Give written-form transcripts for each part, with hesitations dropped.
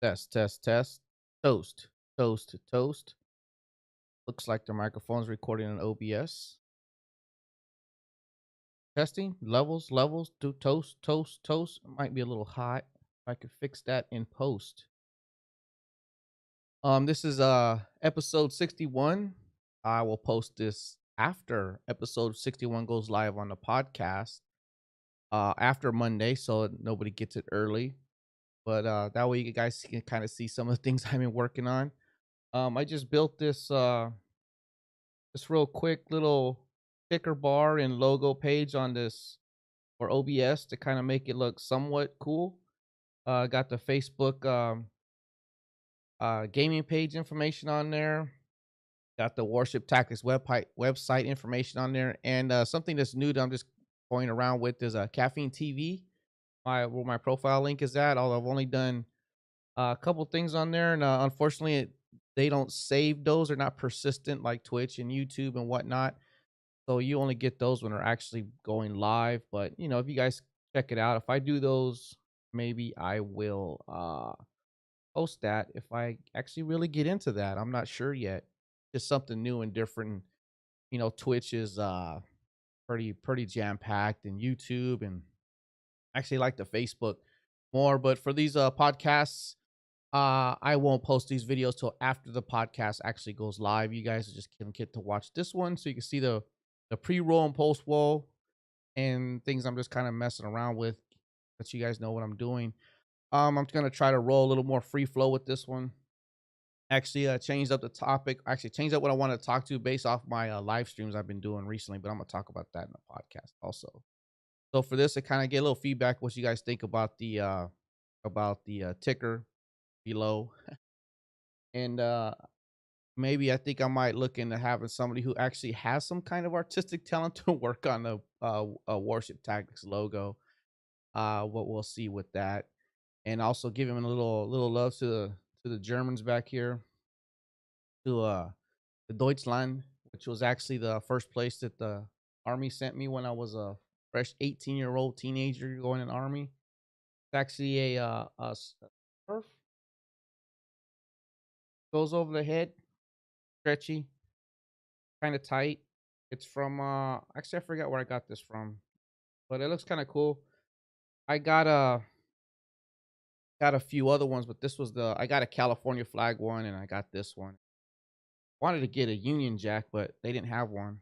Test, test, test. Toast, toast, toast. Looks like the microphone's recording on OBS. Testing levels, levels. Do toast, toast, toast. It might be a little hot. I could fix that in post. This is episode 61. I will post this after episode 61 goes live on the podcast. After Monday, so nobody gets it early. But that way you guys can kind of see some of the things I've been working on. I just built this real quick little sticker bar and logo page on this or OBS to kind of make it look somewhat cool. Got the Facebook gaming page information on there. Got the Warship Tactics website information on there, and something that's new that I'm just going around with is a Caffeine TV. Where my profile link is at. Although I've only done a couple things on there, and unfortunately, they don't save those. They're not persistent like Twitch and YouTube and whatnot. So you only get those when they're actually going live. But if you guys check it out, if I do those, maybe I will post that if I actually really get into that. I'm not sure yet. Just something new and different. Twitch is pretty jam packed, and YouTube, and actually like the Facebook more. But for these podcasts, I won't post these videos till after the podcast actually goes live. You guys just can get to watch this one, so you can see the pre-roll and post-roll and things I'm just kind of messing around with, that you guys know what I'm doing. I'm gonna try to roll a little more free flow with this one. Actually, changed up the topic. Actually, changed up what I want to talk to based off my live streams I've been doing recently. But I'm gonna talk about that in the podcast also. So for this, I kind of get a little feedback what you guys think about the ticker below, and maybe I think I might look into having somebody who actually has some kind of artistic talent to work on the a Warship Tactics logo. What we'll see with that, and also give him a little love to the Germans back here, to the Deutschland, which was actually the first place that the army sent me when I was a fresh 18-year-old teenager going in the army. It's actually a scarf, goes over the head, stretchy, kind of tight. It's from actually I forgot where I got this from, but it looks kind of cool. I got a few other ones, but this was I got a California flag one, and I got this one. Wanted to get a Union Jack, but they didn't have one.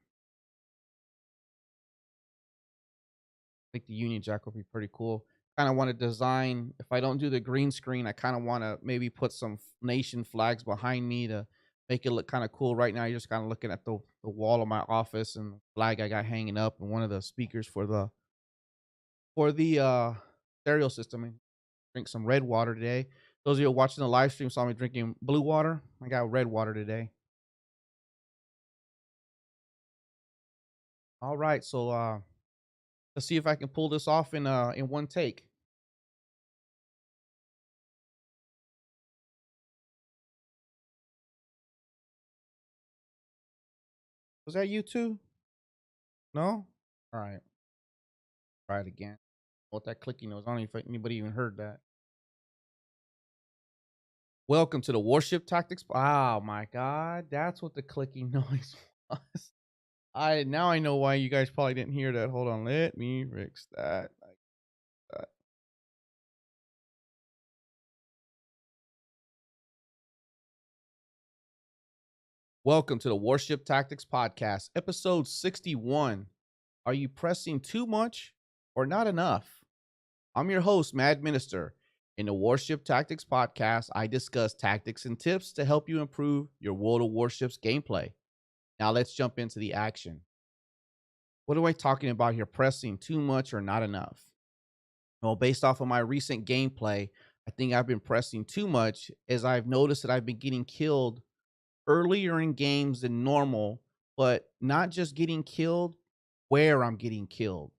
I think the Union Jack would be pretty cool. Kind of want to design, if I don't do the green screen, I kind of want to maybe put some nation flags behind me to make it look kind of cool. Right now, you're just kind of looking at the wall of my office and the flag I got hanging up, and one of the speakers for the stereo system. And drink some red water today. Those of you watching the live stream saw me drinking blue water. I got red water today. All right, so let's see if I can pull this off in one take. Was that you too? No? All right. Try it again. What that clicking was. I don't know if anybody even heard that. Welcome to the Warship Tactics. Oh my god, that's what the clicking noise was. I know why you guys probably didn't hear that. Hold on, let me fix that. Like that. Welcome to the Warship Tactics Podcast, episode 61. Are you pressing too much or not enough? I'm your host, Maddminister. In the Warship Tactics Podcast, I discuss tactics and tips to help you improve your World of Warships gameplay. Now let's jump into the action. What am I talking about here? Pressing too much or not enough? Well, based off of my recent gameplay, I think I've been pressing too much, as I've noticed that I've been getting killed earlier in games than normal, but not just getting killed, where I'm getting killed.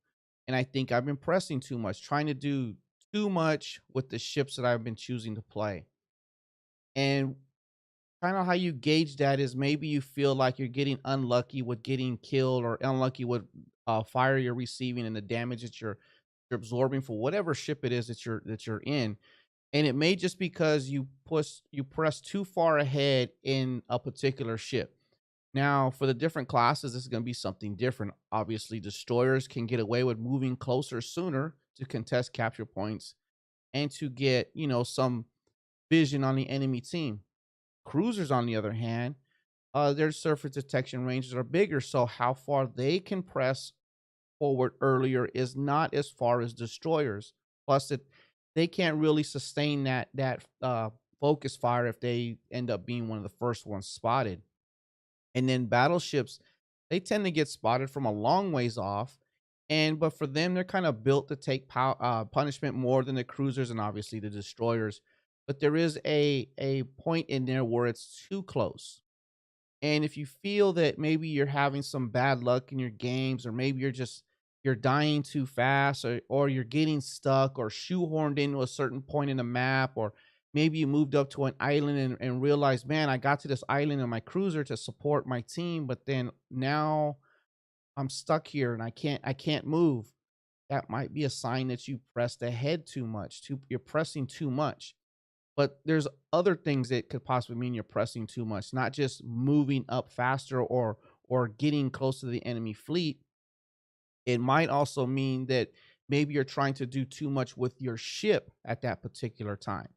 And I think I've been pressing too much, trying to do too much with the ships that I've been choosing to play. And kind of how you gauge that is maybe you feel like you're getting unlucky with getting killed, or unlucky with fire you're receiving and the damage that you're absorbing for whatever ship it is that you're in. And it may just because you press too far ahead in a particular ship. Now, for the different classes, this is going to be something different. Obviously, destroyers can get away with moving closer sooner to contest capture points and to get, some vision on the enemy team. Cruisers, on the other hand, their surface detection ranges are bigger, so how far they can press forward earlier is not as far as destroyers. Plus, they can't really sustain that focus fire if they end up being one of the first ones spotted. And then battleships, they tend to get spotted from a long ways off. And but for them, they're kind of built to take punishment more than the cruisers and obviously the destroyers. But there is a point in there where it's too close. And if you feel that maybe you're having some bad luck in your games, or maybe you're dying too fast, or you're getting stuck or shoehorned into a certain point in the map, or maybe you moved up to an island and realized, man, I got to this island in my cruiser to support my team, but then now I'm stuck here and I can't move. That might be a sign that you pressed ahead too much. You're pressing too much. But there's other things that could possibly mean you're pressing too much, not just moving up faster or getting close to the enemy fleet. It might also mean that maybe you're trying to do too much with your ship at that particular time.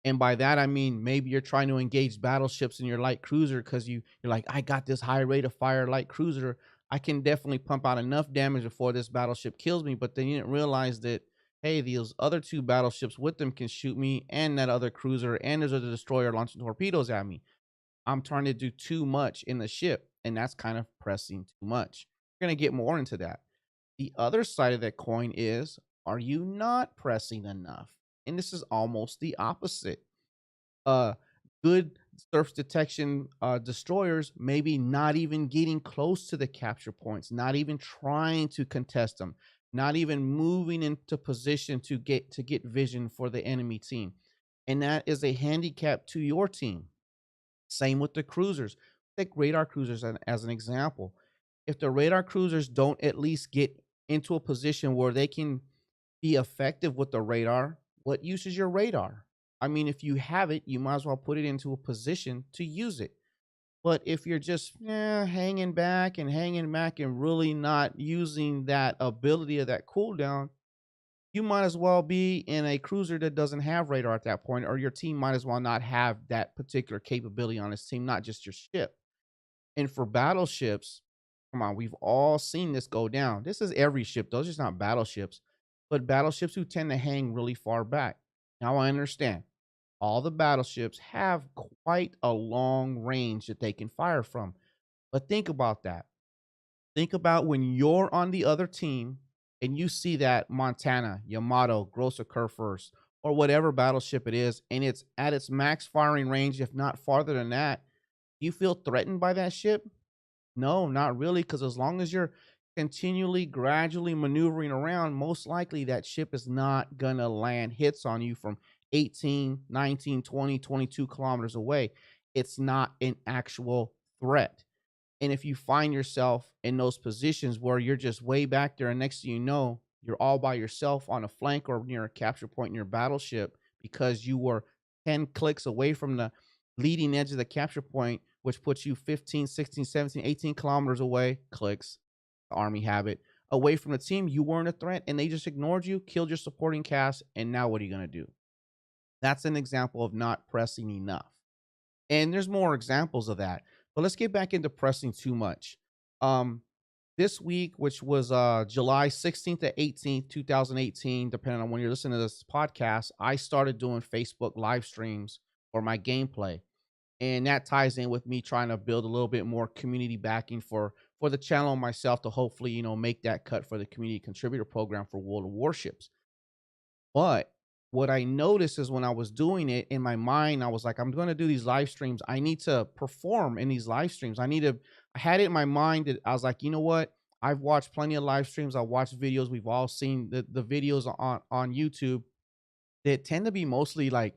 And by that I mean maybe you're trying to engage battleships in your light cruiser because you're like, I got this high rate of fire light cruiser. I can definitely pump out enough damage before this battleship kills me. But then you didn't realize that, hey, these other two battleships with them can shoot me, and that other cruiser, and there's a destroyer launching torpedoes at me. I'm trying to do too much in the ship, and that's kind of pressing too much. We're gonna get more into that. The other side of that coin is, are you not pressing enough? And this is almost the opposite. uh Good surface detection destroyers maybe not even getting close to the capture points, not even trying to contest them, not even moving into position to get vision for the enemy team, and that is a handicap to your team. Same with the cruisers. Take radar cruisers as an example. If the radar cruisers don't at least get into a position where they can be effective with the radar, what use is your radar? I mean, if you have it, you might as well put it into a position to use it. But if you're just hanging back and really not using that ability of that cooldown, you might as well be in a cruiser that doesn't have radar at that point, or your team might as well not have that particular capability on its team, not just your ship. And for battleships, come on, we've all seen this go down. This is every ship, those just not battleships, but battleships who tend to hang really far back. Now I understand all the battleships have quite a long range that they can fire from. But think about that. Think about when you're on the other team and you see that Montana, Yamato, Grosser Kurfürst, or whatever battleship it is, and it's at its max firing range, if not farther than that. You feel threatened by that ship? No, not really, because as long as you're continually, gradually maneuvering around, most likely that ship is not going to land hits on you from 18, 19, 20, 22 kilometers away. It's not an actual threat. And if you find yourself in those positions where you're just way back there, and next thing you know, you're all by yourself on a flank or near a capture point in your battleship because you were 10 clicks away from the leading edge of the capture point, which puts you 15, 16, 17, 18 kilometers away, clicks, the army habit, away from the team. You weren't a threat and they just ignored you, killed your supporting cast. And now what are you going to do? That's an example of not pressing enough. And there's more examples of that. But let's get back into pressing too much. Um, this week, which was July 16th to 18th, 2018, depending on when you're listening to this podcast, I started doing Facebook live streams for my gameplay. And that ties in with me trying to build a little bit more community backing for the channel and myself to hopefully, make that cut for the community contributor program for World of Warships. But what I noticed is when I was doing it in my mind, I was like, I'm going to do these live streams. I need to perform in these live streams. I had it in my mind that I was like, you know what? I've watched plenty of live streams. I watched videos. We've all seen the videos on YouTube that tend to be mostly like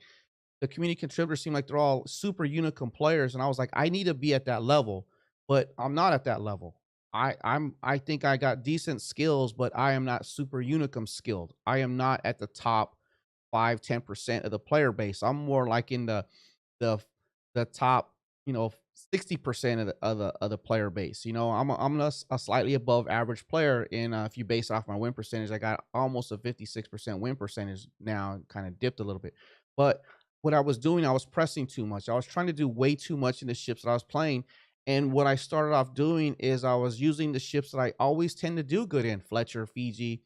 the community contributors seem like they're all super unicum players. And I was like, I need to be at that level, but I'm not at that level. I think I got decent skills, but I am not super unicum skilled. I am not at the top 5-10% of the player base. I'm more like in the the top, 60% of the player base. I'm a slightly above average player. And if you base off my win percentage, I got almost a 56% win percentage now, kind of dipped a little bit. But what I was doing, I was pressing too much. I was trying to do way too much in the ships that I was playing. And what I started off doing is I was using the ships that I always tend to do good in, Fletcher, Fiji,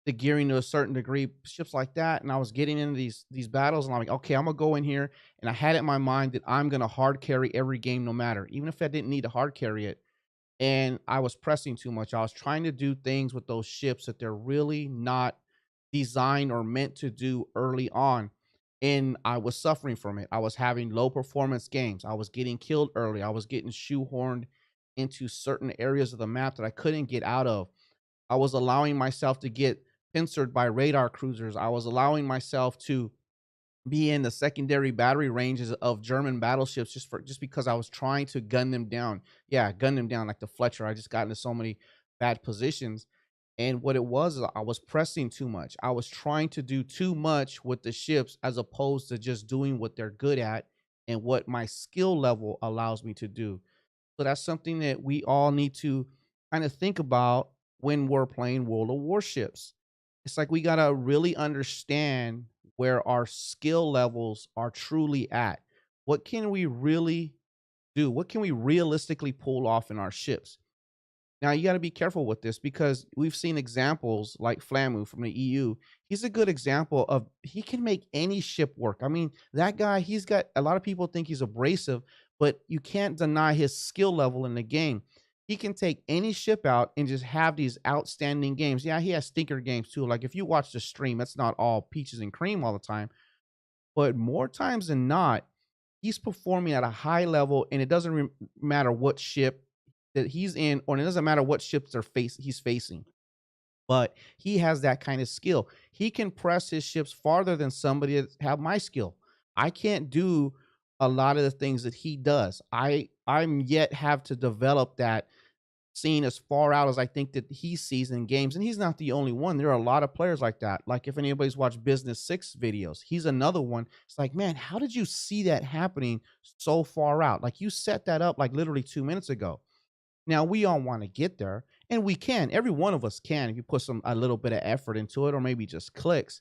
the gearing to a certain degree, ships like that. And I was getting into these battles, and I'm like, okay, I'm gonna go in here, and I had it in my mind that I'm gonna hard carry every game, no matter, even if I didn't need to hard carry it. And I was pressing too much. I was trying to do things with those ships that they're really not designed or meant to do early on. And I was suffering from it. I was having low performance games. I was getting killed early. I was getting shoehorned into certain areas of the map that I couldn't get out of. I was allowing myself to get pincered by radar cruisers. I was allowing myself to be in the secondary battery ranges of German battleships just because I was trying to gun them down. Yeah, gun them down like the Fletcher. I just got into so many bad positions. And what it was is I was pressing too much. I was trying to do too much with the ships as opposed to just doing what they're good at and what my skill level allows me to do. So that's something that we all need to kind of think about when we're playing World of Warships. It's like we got to really understand where our skill levels are truly at. What can we really do? What can we realistically pull off in our ships? Now you got to be careful with this because we've seen examples like Flamu from the EU. He's a good example of he can make any ship work. I mean, that guy, he's got a lot of people think he's abrasive, but you can't deny his skill level in the game. He can take any ship out and just have these outstanding games. Yeah, he has stinker games too. Like if you watch the stream, that's not all peaches and cream all the time, but more times than not, he's performing at a high level, and it doesn't matter what ship that he's in, or it doesn't matter what ships he's facing. But he has that kind of skill. He can press his ships farther than somebody that have my skill. I can't do a lot of the things that he does. I'm yet have to develop that, seeing as far out as I think that he sees in games. And he's not the only one. There are a lot of players like that. Like if anybody's watched Business Six videos, he's another one. It's like, man, how did you see that happening so far out? Like you set that up like literally 2 minutes ago. Now we all want to get there, and we can. Every one of us can if you put a little bit of effort into it, or maybe just clicks.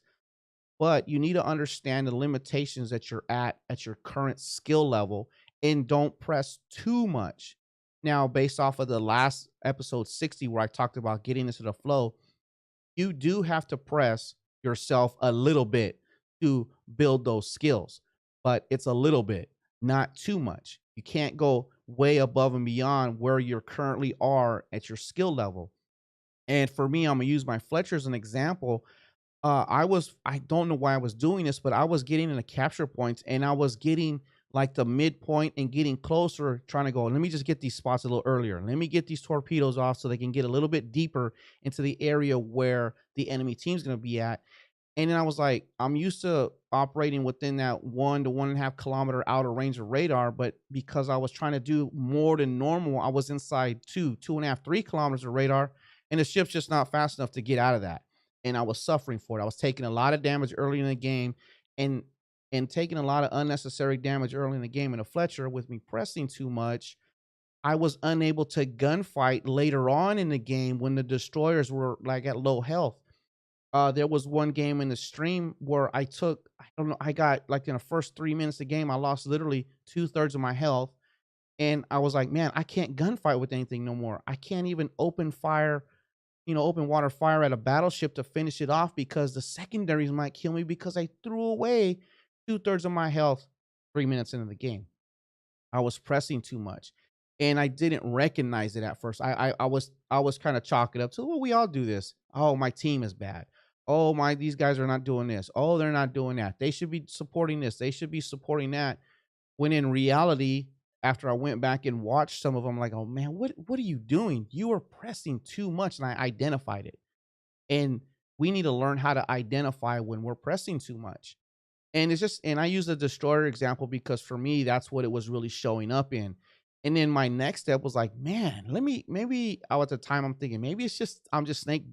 But you need to understand the limitations that you're at your current skill level, and don't press too much. Now, based off of the last episode 60, where I talked about getting into the flow, you do have to press yourself a little bit to build those skills, but it's a little bit, not too much. You can't go way above and beyond where you currently are at your skill level. And for me, I'm gonna use my Fletcher as an example. I don't know why I was doing this, but I was getting in the capture points, and I was getting like the midpoint and getting closer, trying to go, let me just get these spots a little earlier. Let me get these torpedoes off so they can get a little bit deeper into the area where the enemy team's going to be at. And then I was like, I'm used to operating within that 1 to 1.5 kilometer outer range of radar, but because I was trying to do more than normal, I was inside 2.5, 3 kilometers of radar, and the ship's just not fast enough to get out of that. And I was suffering for it. I was taking a lot of damage early in the game, and taking a lot of unnecessary damage early in the game. And a Fletcher, with me pressing too much, I was unable to gunfight later on in the game when the destroyers were like at low health. There was one game in the stream where I don't know, I got like in the first 3 minutes of the game, I lost literally 2/3 of my health. And I was like, man, I can't gunfight with anything no more. I can't even open fire, open water fire at a battleship to finish it off because the secondaries might kill me because I threw away 2/3 of my health 3 minutes into the game. I was pressing too much, and I didn't recognize it at first. I was kind of chalk it up to, well, we all do this. Oh, my team is bad. Oh my, these guys are not doing this. Oh, they're not doing that. They should be supporting this. They should be supporting that. When in reality, after I went back and watched some of them, like, oh man, what are you doing? You are pressing too much, and I identified it. And we need to learn how to identify when we're pressing too much. And I use the destroyer example because for me, that's what it was really showing up in. And then my next step was like, man, maybe at the time I'm thinking, maybe it's just, I'm just snake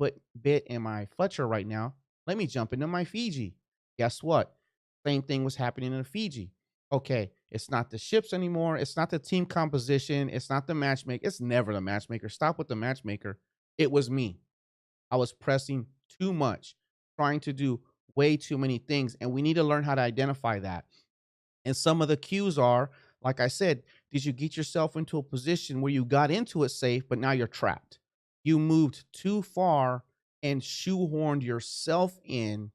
bit in my Fletcher right now. Let me jump into my Fiji. Guess what? Same thing was happening in Fiji. Okay, it's not the ships anymore. It's not the team composition. It's not the matchmaker. It's never the matchmaker. Stop with the matchmaker. It was me. I was pressing too much, trying to do way too many things. And we need to learn how to identify that. And some of the cues are, like I said, did you get yourself into a position where you got into it safe, but now you're trapped? You moved too far and shoehorned yourself in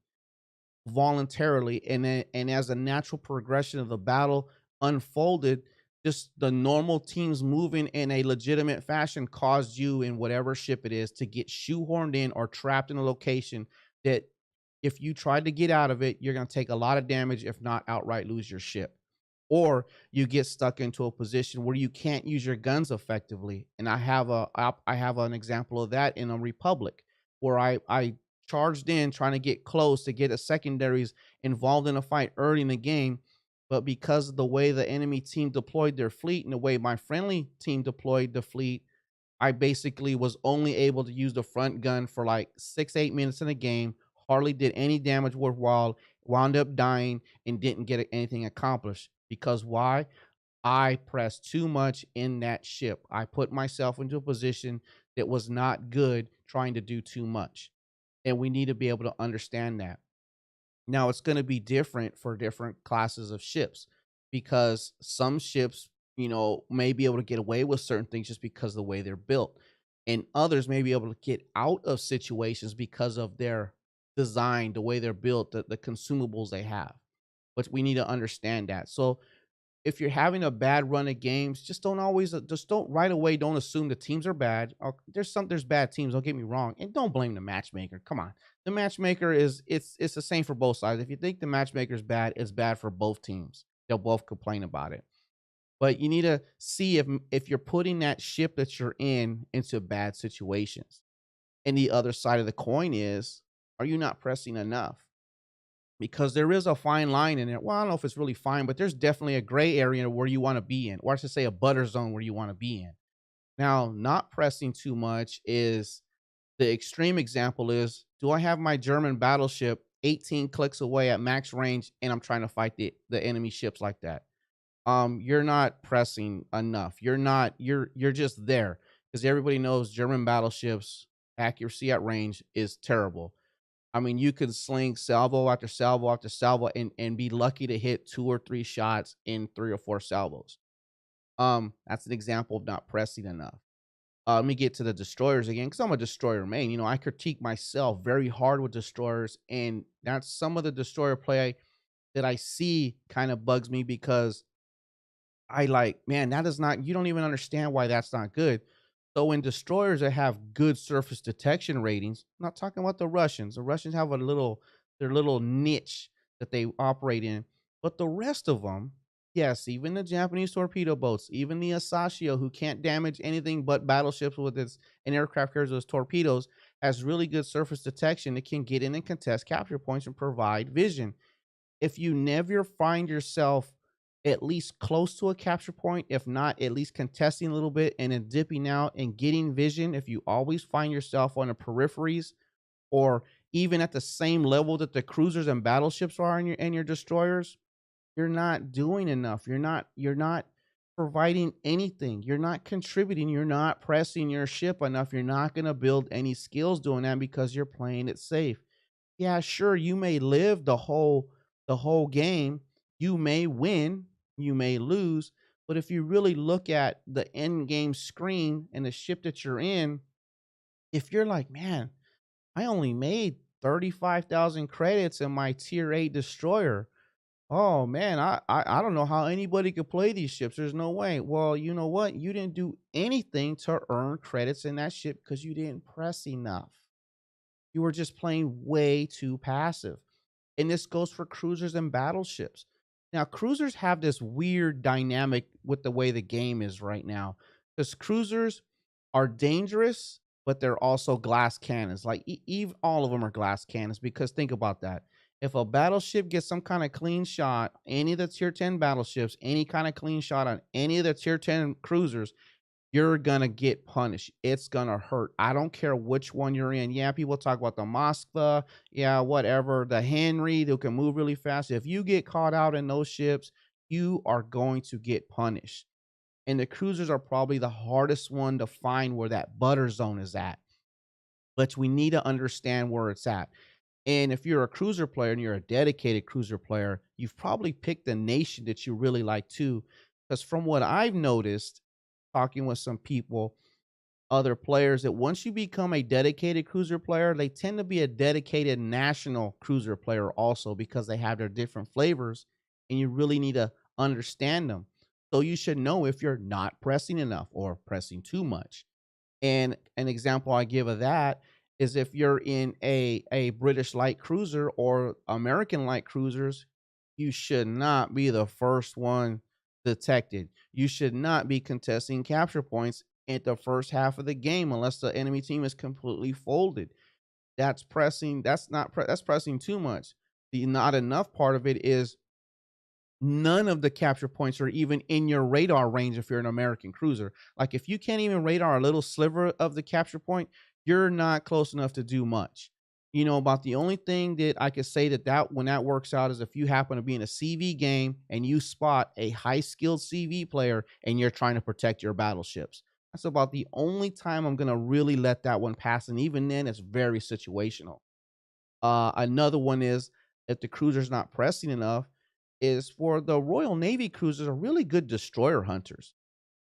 voluntarily, and as a natural progression of the battle unfolded, just the normal teams moving in a legitimate fashion caused you, in whatever ship it is, to get shoehorned in or trapped in a location that, if you tried to get out of it, you're going to take a lot of damage, if not outright lose your ship. Or you get stuck into a position where you can't use your guns effectively. And I have an example of that in a Republic, where I charged in trying to get close to get a secondaries involved in a fight early in the game. But because of the way the enemy team deployed their fleet and the way my friendly team deployed the fleet, I basically was only able to use the front gun for like 6, 8 minutes in the game, hardly did any damage worthwhile, wound up dying, and didn't get anything accomplished. Because why? I pressed too much in that ship. I put myself into a position that was not good, trying to do too much. And we need to be able to understand that. Now, it's going to be different for different classes of ships, because some ships, may be able to get away with certain things just because of the way they're built. And others may be able to get out of situations because of their design, the way they're built, the consumables they have. But we need to understand that. So if you're having a bad run of games, just don't right away, don't assume the teams are bad. There's bad teams, don't get me wrong, and don't blame the matchmaker. Come on. The matchmaker it's the same for both sides. If you think the matchmaker is bad, it's bad for both teams. They'll both complain about it. But you need to see if you're putting that ship that you're in into bad situations. And the other side of the coin is, are you not pressing enough? Because there is a fine line in it. Well, I don't know if it's really fine, but there's definitely a gray area where you want to be in, or I should say a butter zone where you want to be in. Now, not pressing too much is the extreme example is, do I have my German battleship 18 clicks away at max range and I'm trying to fight the enemy ships like that? You're not pressing enough. You're just there, because everybody knows German battleships accuracy at range is terrible. I mean, you can sling salvo after salvo after salvo and be lucky to hit 2 or 3 shots in 3 or 4 salvos. That's an example of not pressing enough. Let me get to the destroyers again, because I'm a destroyer main. I critique myself very hard with destroyers, and that's some of the destroyer play that I see kind of bugs me, because I like, man, that is not, you don't even understand why that's not good. So in destroyers that have good surface detection ratings, I'm not talking about the Russians. The Russians have their little niche that they operate in. But the rest of them, yes, even the Japanese torpedo boats, even the Asashio, who can't damage anything but battleships with its and aircraft carriers with its torpedoes, has really good surface detection. It can get in and contest capture points and provide vision. If you never find yourself at least close to a capture point, if not at least contesting a little bit and then dipping out and getting vision, if you always find yourself on the peripheries or even at the same level that the cruisers and battleships are in your destroyers, you're not doing enough. You're not providing anything. You're not contributing. You're not pressing your ship enough. You're not going to build any skills doing that because you're playing it safe. Yeah, sure, you may live the whole game. You may win, you may lose, but if you really look at the end game screen and the ship that you're in, if you're like, man, I only made 35,000 credits in my tier 8 destroyer. Oh man, I don't know how anybody could play these ships. There's no way. Well, you know what? You didn't do anything to earn credits in that ship because you didn't press enough. You were just playing way too passive. And this goes for cruisers and battleships. Now, cruisers have this weird dynamic with the way the game is right now, because cruisers are dangerous, but they're also glass cannons. Like all of them are glass cannons, because think about that. If a battleship gets some kind of clean shot, any of the tier 10 battleships, any kind of clean shot on any of the tier 10 cruisers, you're gonna get punished. It's gonna hurt. I don't care which one you're in. Yeah, people talk about the Moskva, yeah, whatever, the Henry who can move really fast. If you get caught out in those ships, you are going to get punished. And the cruisers are probably the hardest one to find where that butter zone is at. But we need to understand where it's at. And if you're a cruiser player and you're a dedicated cruiser player, you've probably picked a nation that you really like too. Because from what I've noticed, talking with some people, other players, that once you become a dedicated cruiser player, they tend to be a dedicated national cruiser player also because they have their different flavors and you really need to understand them. So you should know if you're not pressing enough or pressing too much. And an example I give of that is if you're in a British light cruiser or American light cruisers, you should not be the first one detected. You should not be contesting capture points at the first half of the game unless the enemy team is completely folded. That's pressing. That's pressing too much. The not enough part of it is none of the capture points are even in your radar range if you're an American cruiser. Like if you can't even radar a little sliver of the capture point, you're not close enough to do much. About the only thing that I could say that when that works out is if you happen to be in a CV game and you spot a high skilled CV player and you're trying to protect your battleships. That's about the only time I'm gonna really let that one pass, and even then, it's very situational. Another one is if the cruiser's not pressing enough, is for the Royal Navy cruisers are really good destroyer hunters.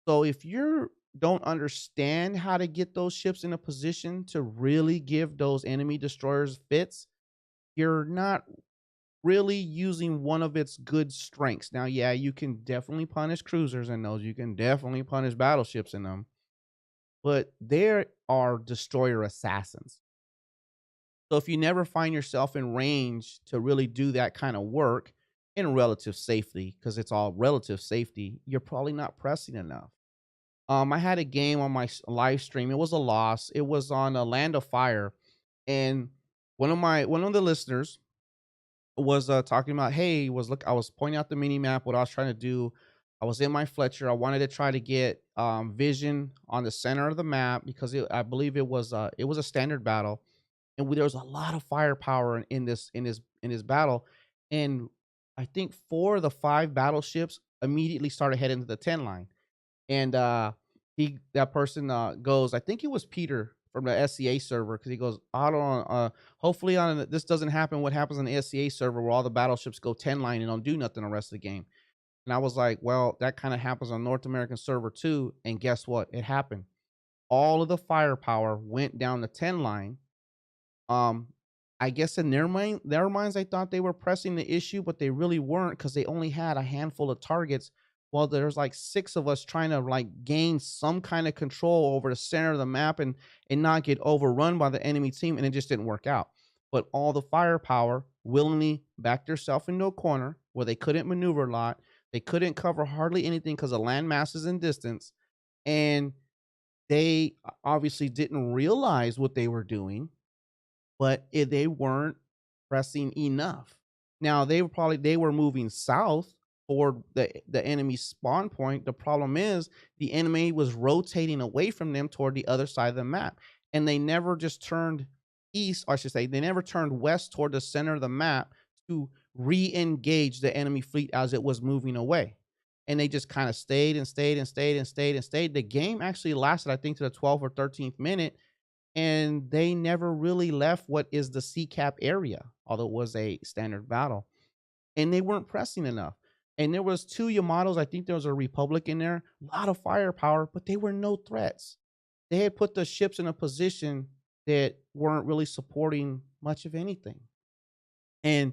So if you don't understand how to get those ships in a position to really give those enemy destroyers fits, you're not really using one of its good strengths. Now, yeah, you can definitely punish cruisers in those. You can definitely punish battleships in them, but there are destroyer assassins. So if you never find yourself in range to really do that kind of work in relative safety, because it's all relative safety, you're probably not pressing enough. I had a game on my live stream. It was a loss. It was on a Land of Fire, and one of the listeners was talking about, hey, was look, I was pointing out the mini map, what I was trying to do. I was in my Fletcher. I wanted to try to get vision on the center of the map because I believe it was a standard battle, and there was a lot of firepower in this battle, and I think 4 of the 5 battleships immediately started heading to the 10 line, and that person goes, I think it was Peter from the SCA server, because he goes, I don't hopefully on this doesn't happen what happens on the SCA server where all the battleships go 10 line and don't do nothing the rest of the game. And I was like, well, that kind of happens on North American server too, and guess what, it happened. All of the firepower went down the 10 line. um, I guess in their minds, I thought they were pressing the issue, but they really weren't because they only had a handful of targets. Well, there's like 6 of us trying to like gain some kind of control over the center of the map and not get overrun by the enemy team, and it just didn't work out. But all the firepower willingly backed themselves into a corner where they couldn't maneuver a lot. They couldn't cover hardly anything because of land masses and distance, and they obviously didn't realize what they were doing, but they weren't pressing enough. Now they were moving south toward the enemy spawn point. The problem is the enemy was rotating away from them toward the other side of the map, and they never just turned east. Or I should say, they never turned west toward the center of the map to re-engage the enemy fleet as it was moving away. And they just kind of stayed and stayed and stayed and stayed and stayed. The game actually lasted, I think, to the 12th or 13th minute, and they never really left what is the CCAP area, although it was a standard battle, and they weren't pressing enough. And there was 2 Yamatos. I think there was a Republic in there, a lot of firepower, but they were no threats. They had put the ships in a position that weren't really supporting much of anything. And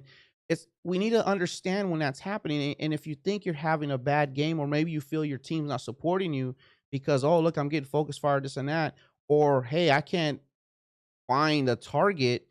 we need to understand when that's happening. And if you think you're having a bad game, or maybe you feel your team's not supporting you because, oh, look, I'm getting focus fire, this and that, or hey, I can't find a target,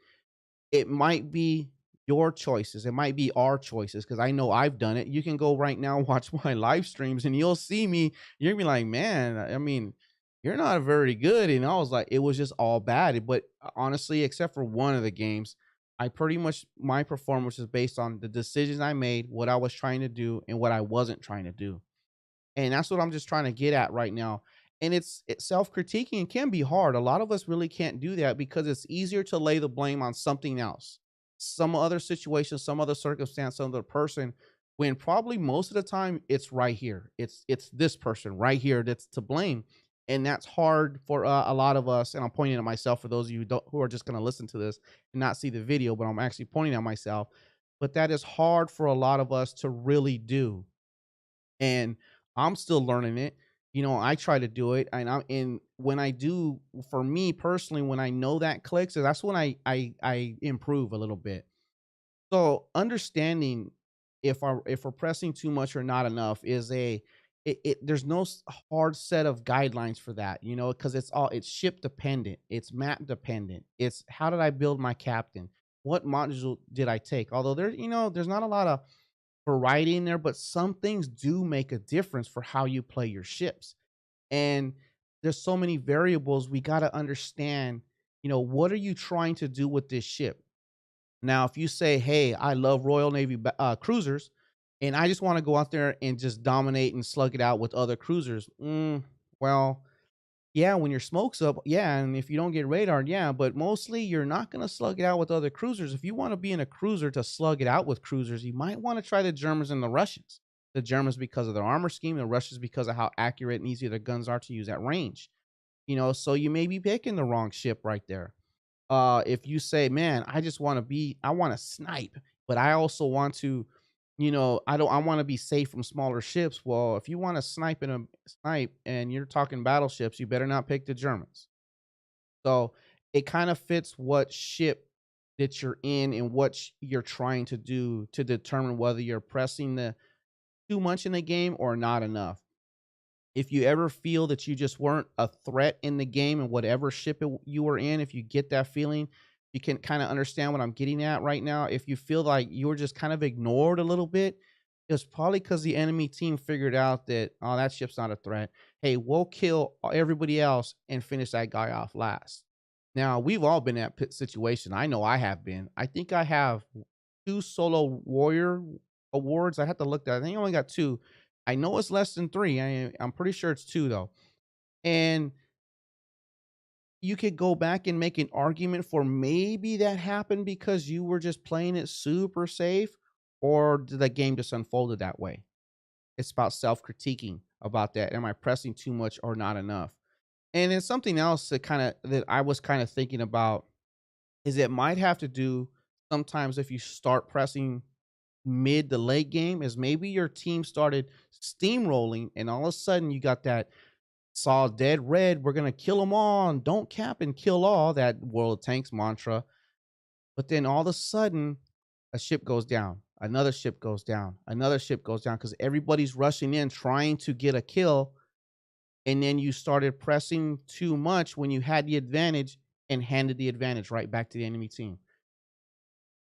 it might be your choices. It might be our choices, because I know I've done it. You can go right now, watch my live streams, and you'll see me. You're gonna be like, man, I mean, you're not very good. And I was like, it was just all bad. But honestly, except for one of the games, I pretty much, my performance is based on the decisions I made, what I was trying to do, and what I wasn't trying to do. And that's what I'm just trying to get at right now. And it's self-critiquing can be hard. A lot of us really can't do that because it's easier to lay the blame on something else, some other situation, some other circumstance, some other person, when probably most of the time it's right here. It's this person right here that's to blame, and that's hard for a lot of us. And I'm pointing at myself for those of you who are just going to listen to this and not see the video, but I'm actually pointing at myself. But that is hard for a lot of us to really do, and I'm still learning it. I try to do it, and when I do, for me personally, when I know that clicks, that's when I improve a little bit. So understanding if we're pressing too much or not enough is there's no hard set of guidelines for that, because it's ship dependent, it's map dependent, it's how did I build my captain, what module did I take. Although there's not a lot of variety in there, but some things do make a difference for how you play your ships. And there's so many variables we got to understand, what are you trying to do with this ship? Now, if you say, "Hey, I love Royal Navy cruisers, and I just want to go out there and just dominate and slug it out with other cruisers," well, yeah, when your smoke's up, yeah, and if you don't get radared, yeah, but mostly you're not gonna slug it out with other cruisers. If you wanna be in a cruiser to slug it out with cruisers, you might wanna try the Germans and the Russians. The Germans because of their armor scheme, the Russians because of how accurate and easy their guns are to use at range. So you may be picking the wrong ship right there. If you say, "Man, I wanna snipe, but I also want to, I wanna be safe from smaller ships." Well, if you wanna snipe and you're talking battleships, you better not pick the Germans. So, it kinda fits what ship that you're in and what you're trying to do to determine whether you're pressing the too much in the game or not enough. If you ever feel that you just weren't a threat in the game and whatever ship you were in, if you get that feeling, you can kind of understand what I'm getting at right now. If you feel like you were just kind of ignored a little bit, it's probably because the enemy team figured out that, oh, that ship's not a threat. Hey, we'll kill everybody else and finish that guy off last. Now, we've all been in that situation. I know I have been. I think I have two solo warrior awards. I have to look that. I think I only got two. I know it's less than three. I'm pretty sure it's two though. And you could go back and make an argument for maybe that happened because you were just playing it super safe, or did the game just unfolded that way? It's about self-critiquing about that. Am I pressing too much or not enough? And then something else that I was kind of thinking about is it might have to do sometimes if you start pressing mid to late game, is maybe your team started steamrolling and all of a sudden you got that saw dead red, we're gonna kill them all and don't cap and kill all, that World of Tanks mantra. But then all of a sudden a ship goes down, another ship goes down, another ship goes down because everybody's rushing in trying to get a kill. And then you started pressing too much when you had the advantage and handed the advantage right back to the enemy team.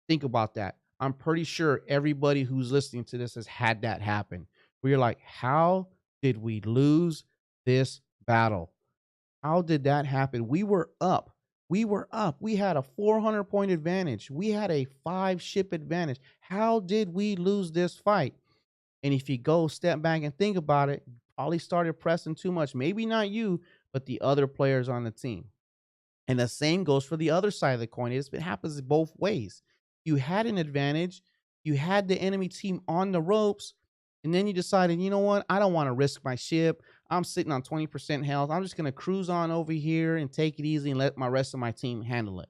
Think about that. I'm pretty sure everybody who's listening to this has had that happen. Where you're like, how did we lose this battle? How did that happen? We were up. We were up. We had a 400-point advantage. We had a 5-ship advantage. How did we lose this fight? And if you go step back and think about it, you probably started pressing too much. Maybe not you, but the other players on the team. And the same goes for the other side of the coin. It happens both ways. You had an advantage, you had the enemy team on the ropes, and then you decided, you know what? I don't want to risk my ship. I'm sitting on 20% health. I'm just going to cruise on over here and take it easy and let my rest of my team handle it.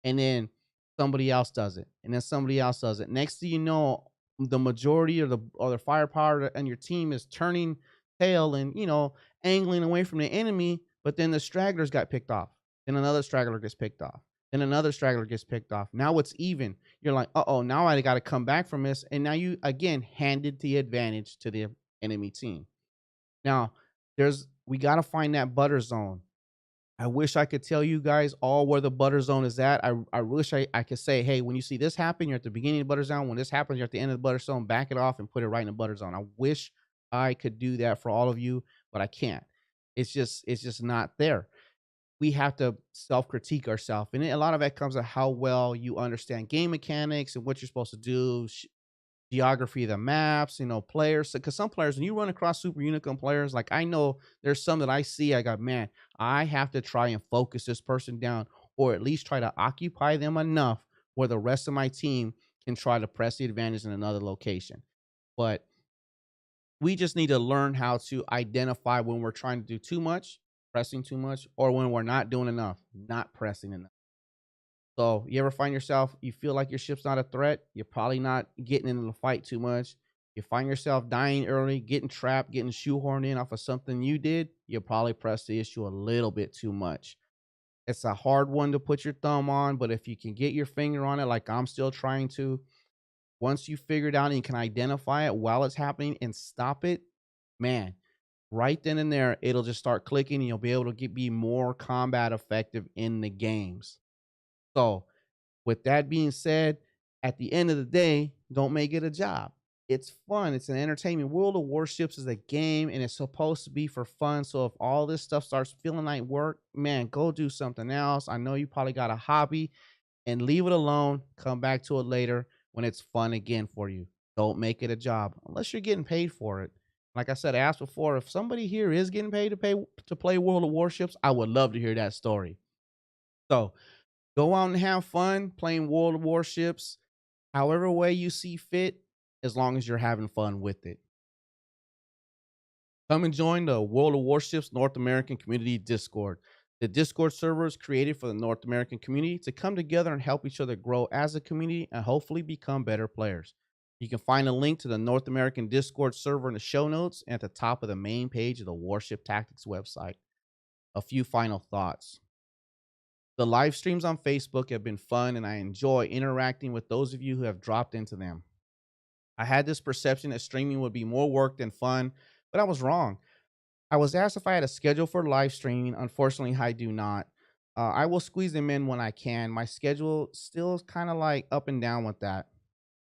And then somebody else does it. And then somebody else does it. Next thing you know, the majority of the firepower and your team is turning tail and, angling away from the enemy, but then the stragglers got picked off. Then another straggler gets picked off. Then another straggler gets picked off. Now it's even. You're like, uh-oh, now I got to come back from this. And now you, again, handed the advantage to the enemy team. Now, we got to find that butter zone. I wish I could tell you guys all where the butter zone is at. I wish I could say, hey, when you see this happen, you're at the beginning of the butter zone. When this happens, you're at the end of the butter zone. Back it off and put it right in the butter zone. I wish I could do that for all of you, but I can't. It's just not there. We have to self-critique ourselves. And a lot of that comes to how well you understand game mechanics and what you're supposed to do. geography of the maps, players. Because some players, when you run across super unicorn players, like I know there's some that I see, I got, man, I have to try and focus this person down, or at least try to occupy them enough where the rest of my team can try to press the advantage in another location. But we just need to learn how to identify when we're trying to do too much, pressing too much, or when we're not doing enough, not pressing enough. So you ever find yourself, you feel like your ship's not a threat, you're probably not getting into the fight too much. You find yourself dying early, getting trapped, getting shoehorned in off of something you did, you probably press the issue a little bit too much. It's a hard one to put your thumb on, but if you can get your finger on it, like I'm still trying to, once you figure it out and you can identify it while it's happening and stop it, man, right then and there, it'll just start clicking and you'll be able to be more combat effective in the games. So, with that being said, at the end of the day, don't make it a job. It's fun. It's an entertainment. World of Warships is a game and it's supposed to be for fun. So if all this stuff starts feeling like work, man, go do something else. I know you probably got a hobby and leave it alone. Come back to it later when it's fun again for you. Don't make it a job unless you're getting paid for it. Like I said, I asked before, if somebody here is getting paid to play World of Warships, I would love to hear that story. So go out and have fun playing World of Warships, however way you see fit, as long as you're having fun with it. Come and join the World of Warships North American Community Discord. The Discord server is created for the North American community to come together and help each other grow as a community and hopefully become better players. You can find a link to the North American Discord server in the show notes and at the top of the main page of the Warship Tactics website. A few final thoughts. The live streams on Facebook have been fun, and I enjoy interacting with those of you who have dropped into them. I had this perception that streaming would be more work than fun, but I was wrong. I was asked if I had a schedule for live streaming. Unfortunately, I do not. I will squeeze them in when I can. My schedule still is kind of like up and down with that.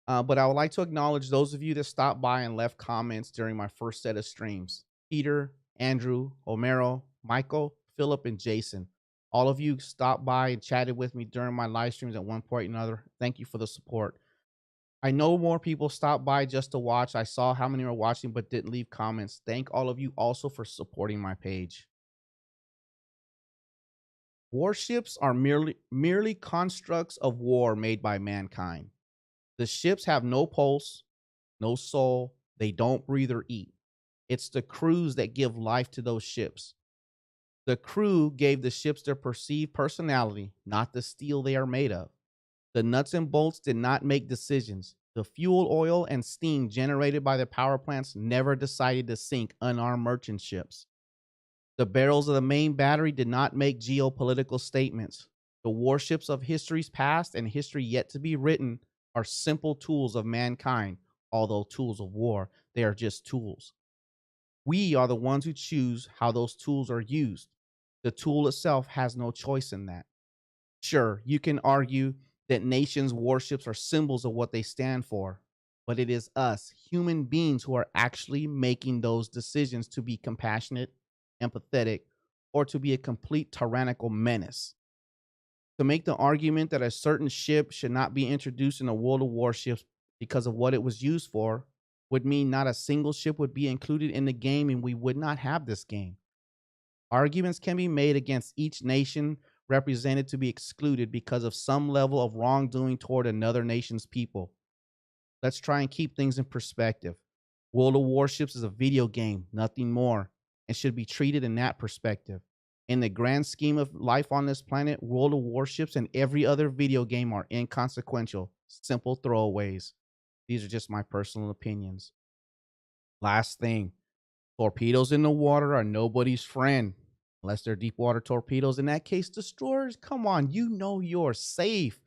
But I would like to acknowledge those of you that stopped by and left comments during my first set of streams. Peter, Andrew, Homero, Michael, Philip, and Jason. All of you stopped by and chatted with me during my live streams at one point or another. Thank you for the support. I know more people stopped by just to watch. I saw how many were watching but didn't leave comments. Thank all of you also for supporting my page. Warships are merely constructs of war made by mankind. The ships have no pulse, no soul. They don't breathe or eat. It's the crews that give life to those ships. The crew gave the ships their perceived personality, not the steel they are made of. The nuts and bolts did not make decisions. The fuel, oil, and steam generated by the power plants never decided to sink unarmed merchant ships. The barrels of the main battery did not make geopolitical statements. The warships of history's past and history yet to be written are simple tools of mankind, although tools of war. They are just tools. We are the ones who choose how those tools are used. The tool itself has no choice in that. Sure, you can argue that nations' warships are symbols of what they stand for, but it is us, human beings, who are actually making those decisions to be compassionate, empathetic, or to be a complete tyrannical menace. To make the argument that a certain ship should not be introduced in a World of Warships because of what it was used for would mean not a single ship would be included in the game and we would not have this game. Arguments can be made against each nation represented to be excluded because of some level of wrongdoing toward another nation's people. Let's try and keep things in perspective. World of Warships is a video game, nothing more, and should be treated in that perspective. In the grand scheme of life on this planet, World of Warships and every other video game are inconsequential, simple throwaways. These are just my personal opinions. Last thing, torpedoes in the water are nobody's friend. Unless they're deep water torpedoes. In that case, destroyers, come on, you know you're safe.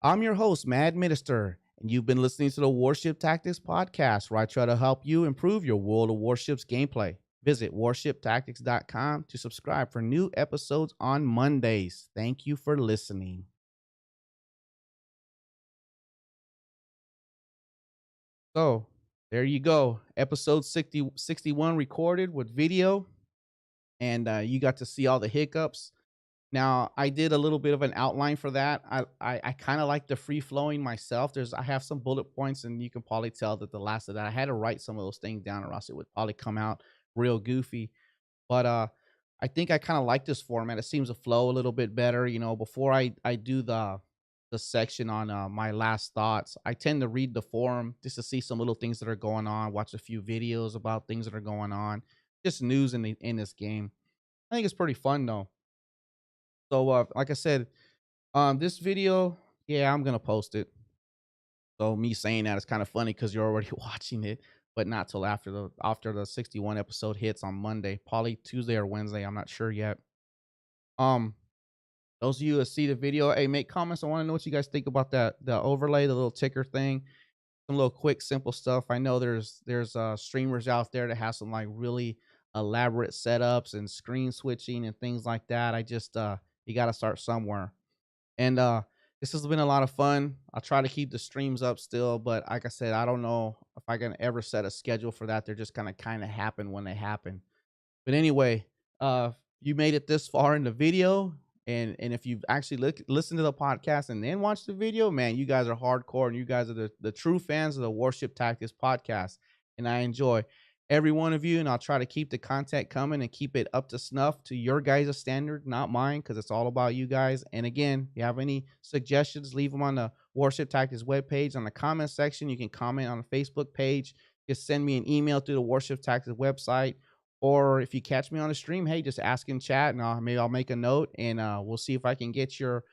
I'm your host, Maddminister, and you've been listening to the Warship Tactics podcast, where I try to help you improve your World of Warships gameplay. Visit warshiptactics.com to subscribe for new episodes on Mondays. Thank you for listening. So, there you go. Episode 61 recorded with video. And you got to see all the hiccups. Now, I did a little bit of an outline for that. I kind of like the free flowing myself. I have some bullet points, and you can probably tell that the last of that I had to write some of those things down, or else it would probably come out real goofy. But I think I kind of like this format. It seems to flow a little bit better. Before I do the section on my last thoughts, I tend to read the forum just to see some little things that are going on, watch a few videos about things that are going on, just news in this game. I think it's pretty fun though. So like I said, this video, yeah, I'm gonna post it. So me saying that is kind of funny because you're already watching it, but not till after the 61 episode hits on Monday, probably Tuesday or Wednesday. I'm not sure yet. Um, those of you that see the video, hey, make comments. I want to know what you guys think about the overlay, the little ticker thing, some little quick, simple stuff. I know there's streamers out there that have some like really elaborate setups and screen switching and things like that. I just you got to start somewhere. And this has been a lot of fun. I'll try to keep the streams up still, but like I said, I don't know if I can ever set a schedule for that. They're just gonna kind of happen when they happen. But anyway, you made it this far in the video, and if you've actually listened to the podcast and then watched the video, man, you guys are hardcore, and you guys are the true fans of the Warship Tactics podcast. And I enjoy every one of you, and I'll try to keep the content coming and keep it up to snuff to your guys' standard, not mine, because it's all about you guys. And again, if you have any suggestions, leave them on the Warship Tactics webpage on the comment section. You can comment on the Facebook page. Just send me an email through the Warship Tactics website, or if you catch me on the stream, hey, just ask in chat, and maybe I'll make a note, and we'll see if I can get your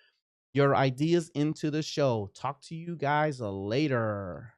ideas into the show. Talk to you guys later.